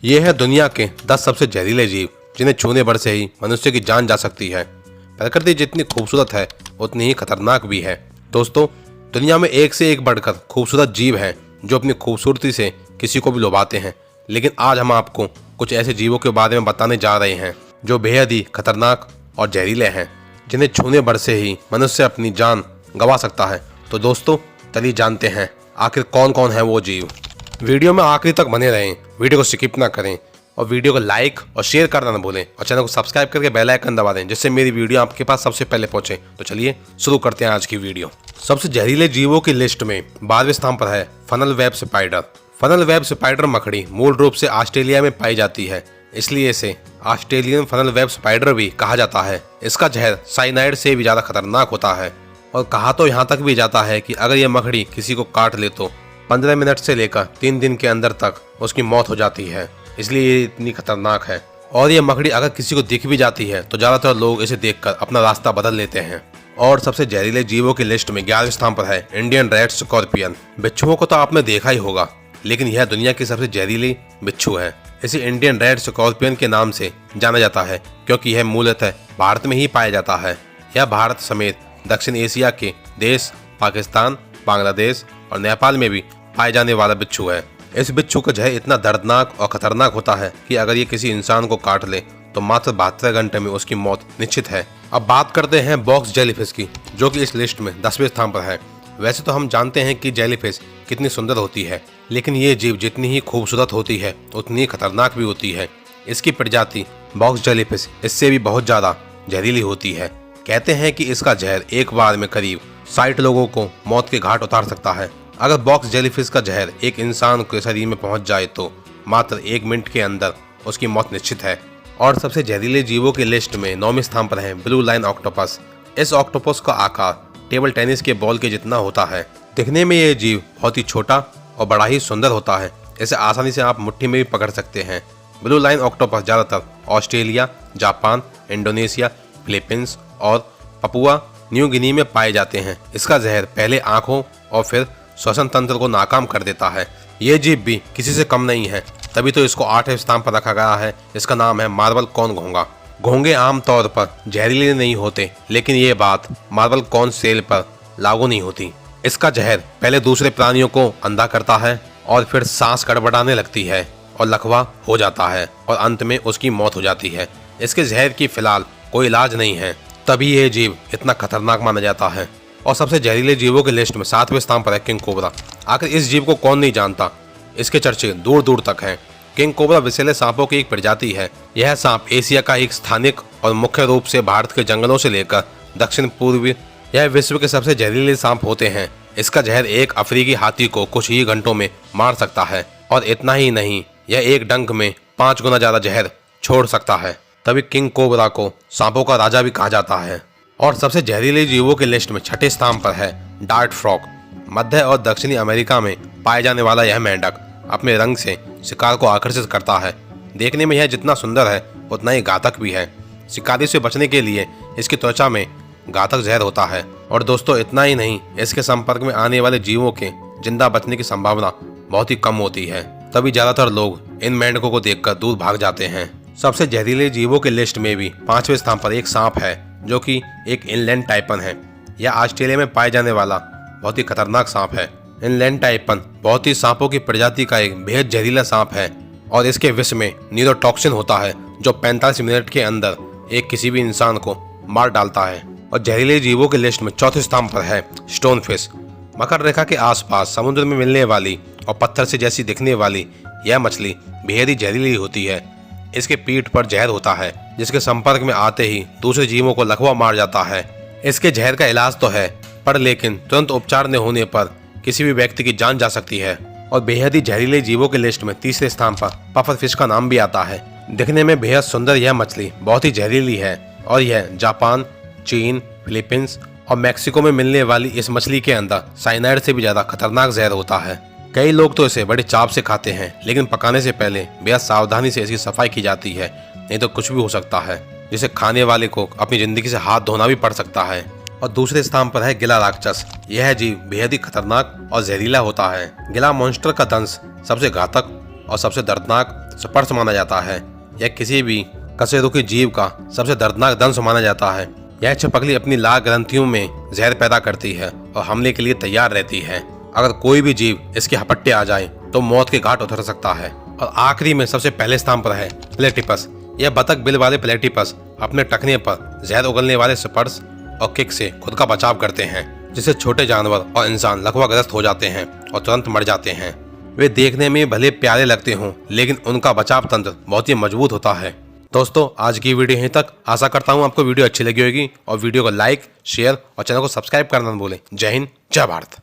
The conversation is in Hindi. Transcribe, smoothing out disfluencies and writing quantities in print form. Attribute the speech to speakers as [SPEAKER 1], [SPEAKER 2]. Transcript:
[SPEAKER 1] ये है दुनिया के 10 सबसे जहरीले जीव जिन्हें छूने भर से ही मनुष्य की जान जा सकती है। प्रकृति जितनी खूबसूरत है उतनी ही खतरनाक भी है। दोस्तों, दुनिया में एक से एक बढ़कर खूबसूरत जीव हैं जो अपनी खूबसूरती से किसी को भी लुभाते हैं। लेकिन आज हम आपको कुछ ऐसे जीवों के बारे में बताने जा रहे हैं जो बेहद ही खतरनाक और जहरीले हैं, जिन्हें छूने भर से ही मनुष्य अपनी जान गंवा सकता है। तो दोस्तों, चलिए जानते हैं आखिर कौन कौन है वो जीव। वीडियो में आखिरी तक बने रहें, वीडियो को स्किप ना करें और वीडियो को लाइक और शेयर करना ना भूलें और चैनल को सब्सक्राइब करके बेल आइकन दबा दें जिससे मेरी वीडियो आपके पास सबसे पहले पहुंचे। तो चलिए शुरू करते हैं आज की वीडियो। सबसे जहरीले जीवों की लिस्ट में 12वें स्थान पर है funnel web spider. Funnel web spider मकड़ी मूल रूप से ऑस्ट्रेलिया में पाई जाती है, इसलिए इसे ऑस्ट्रेलियन फनल वेब स्पाइडर भी कहा जाता है। इसका जहर साइनाइड से भी ज्यादा खतरनाक होता है और कहा तो यहाँ तक भी जाता है कि अगर यह मकड़ी किसी को काट ले तो 15 मिनट से लेकर 3 दिन के अंदर तक उसकी मौत हो जाती है, इसलिए ये इतनी खतरनाक है। और ये मकड़ी अगर किसी को दिख भी जाती है तो ज्यादातर लोग इसे देखकर अपना रास्ता बदल लेते हैं। और सबसे जहरीले जीवों की लिस्ट में 11वें स्थान पर है इंडियन रेड स्कॉर्पियन। बिच्छुओं को तो आपने देखा ही होगा, लेकिन यह दुनिया की सबसे जहरीली बिच्छू है। इसे इंडियन रेड स्कॉर्पियन के नाम से जाना जाता है क्योंकि यह मूलतः भारत में ही पाया जाता है। यह भारत समेत दक्षिण एशिया के देश पाकिस्तान, बांग्लादेश और नेपाल में भी पाए जाने वाला बिच्छू है। इस बिच्छू का जहर इतना दर्दनाक और खतरनाक होता है कि अगर ये किसी इंसान को काट ले तो मात्र 72 घंटे में उसकी मौत निश्चित है। अब बात करते हैं बॉक्स जेलीफिश की, जो कि इस लिस्ट में 10वें स्थान पर है। वैसे तो हम जानते हैं कि जेलीफिश कितनी सुंदर होती है, लेकिन ये जीव जितनी ही खूबसूरत होती है उतनी ही खतरनाक भी होती है। इसकी प्रजाति बॉक्स जेलीफिश इससे भी बहुत ज्यादा जहरीली होती है। कहते हैं कि इसका जहर एक बार में करीब 60 लोगों को मौत के घाट उतार सकता है। अगर बॉक्स जेलीफिश का जहर एक इंसान के शरीर में पहुंच जाए तो मात्र 1 मिनट के अंदर उसकी मौत निश्चित है। और सबसे जहरीले जीवों की लिस्ट में 9वें स्थान पर है ब्लू लाइन ऑक्टोपस। इस ऑक्टोपस का आकार टेबल टेनिस के बॉल के जितना होता है। दिखने में ये जीव बहुत ही छोटा और बड़ा ही सुंदर होता है। इसे आसानी से आप मुट्ठी में भी पकड़ सकते हैं। ब्लू लाइन ऑक्टोपस ज्यादातर ऑस्ट्रेलिया, जापान, इंडोनेशिया, फिलीपींस और पपुआ न्यू गिनी में पाए जाते हैं। इसका जहर पहले आंखों और फिर श्वसन तंत्र को नाकाम कर देता है। ये जीव भी किसी से कम नहीं है, तभी तो इसको 8वें स्थान पर रखा गया है। इसका नाम है मार्बल कॉर्न घोंगा। घोंगे आमतौर पर जहरीले नहीं होते, लेकिन ये बात मार्बल कॉर्न सेल पर लागू नहीं होती। इसका जहर पहले दूसरे प्राणियों को अंधा करता है और फिर सांस गड़बड़ाने लगती है और लकवा हो जाता है और अंत में उसकी मौत हो जाती है। इसके जहर की फिलहाल कोई इलाज नहीं है, तभी यह जीव इतना खतरनाक माना जाता है। और सबसे जहरीले जीवों की लिस्ट में 7वें स्थान पर है किंग कोबरा। आखिर इस जीव को कौन नहीं जानता, इसके चर्चे दूर दूर तक हैं। किंग कोबरा विषैले सांपों की एक प्रजाति है। यह सांप एशिया का एक स्थानिक और मुख्य रूप से भारत के जंगलों से लेकर दक्षिण पूर्वी यह विश्व के सबसे जहरीले सांप होते हैं। इसका जहर एक अफ्रीकी हाथी को कुछ ही घंटों में मार सकता है और इतना ही नहीं, यह एक डंक में 5 गुना ज्यादा जहर छोड़ सकता है। तभी किंग कोबरा को सांपों का राजा भी कहा जाता है। और सबसे जहरीले जीवों की लिस्ट में 6ठे स्थान पर है डार्ट फ्रॉग। मध्य और दक्षिणी अमेरिका में पाए जाने वाला यह मेंढक अपने रंग से शिकार को आकर्षित करता है। देखने में यह जितना सुंदर है उतना ही घातक भी है। शिकारी से बचने के लिए इसकी त्वचा में घातक जहर होता है। और दोस्तों, इतना ही नहीं, इसके संपर्क में आने वाले जीवों के जिंदा बचने की संभावना बहुत ही कम होती है। तभी ज्यादातर लोग इन मेंढकों को देखकर दूर भाग जाते हैं। सबसे जहरीले जीवों के लिस्ट में भी 5वें स्थान पर एक सांप है जो कि एक इनलैंड टाइपन है। यह ऑस्ट्रेलिया में पाए जाने वाला बहुत ही खतरनाक सांप है। इनलैंड टाइपन बहुत ही सांपों की प्रजाति का एक बेहद जहरीला सांप है और इसके विष में न्यूरोटॉक्सिन होता है जो 45 मिनट के अंदर एक किसी भी इंसान को मार डालता है। और जहरीले जीवों की लिस्ट में 4थे स्थान पर है स्टोन फिश। मकर रेखा के आसपास समुद्र में मिलने वाली और पत्थर से जैसी दिखने वाली यह मछली बेहद ही जहरीली होती है। इसके पीठ पर जहर होता है जिसके संपर्क में आते ही दूसरे जीवों को लकवा मार जाता है। इसके जहर का इलाज तो है, पर लेकिन तुरंत उपचार न होने पर किसी भी व्यक्ति की जान जा सकती है। और बेहद ही जहरीले जीवों की लिस्ट में 3रे स्थान पर पफर फिश का नाम भी आता है। दिखने में बेहद सुंदर यह मछली बहुत ही जहरीली है और यह जापान, चीन, फिलीपींस और मैक्सिको में मिलने वाली इस मछली के अंदर साइनाइड से भी ज्यादा खतरनाक जहर होता है। कई लोग तो इसे बड़े चाव से खाते हैं, लेकिन पकाने से पहले बेहद सावधानी से इसकी सफाई की जाती है, नहीं तो कुछ भी हो सकता है जिसे खाने वाले को अपनी जिंदगी से हाथ धोना भी पड़ सकता है। और दूसरे स्थान पर है गिला राक्षस। यह जीव बेहद ही खतरनाक और जहरीला होता है। गिला मॉन्स्टर का दंश सबसे घातक और सबसे दर्दनाक स्पर्श माना जाता है। यह किसी भी कशेरुकी जीव का सबसे दर्दनाक दंश माना जाता है। यह छिपकली अपनी लाल ग्रंथियों में जहर पैदा करती है और हमले के लिए तैयार रहती है। अगर कोई भी जीव इसके हपट्टे आ जाए तो मौत के घाट उतर सकता है। और आखिरी में सबसे पहले स्थान पर है प्लेटिपस। यह बतख बिल वाले प्लेटिपस अपने टखने पर जहर उगलने वाले स्पर्श और किक से खुद का बचाव करते हैं, जिससे छोटे जानवर और इंसान लकवाग्रस्त हो जाते हैं और तुरंत मर जाते हैं। वे देखने में भले प्यारे लगते हों, लेकिन उनका बचाव तंत्र बहुत ही मजबूत होता है। दोस्तों, आज की वीडियो यहीं तक। आशा करता हूँ आपको वीडियो अच्छी लगी होगी और वीडियो को लाइक, शेयर और चैनल को सब्सक्राइब करना न भूलें। जय हिंद, जय भारत।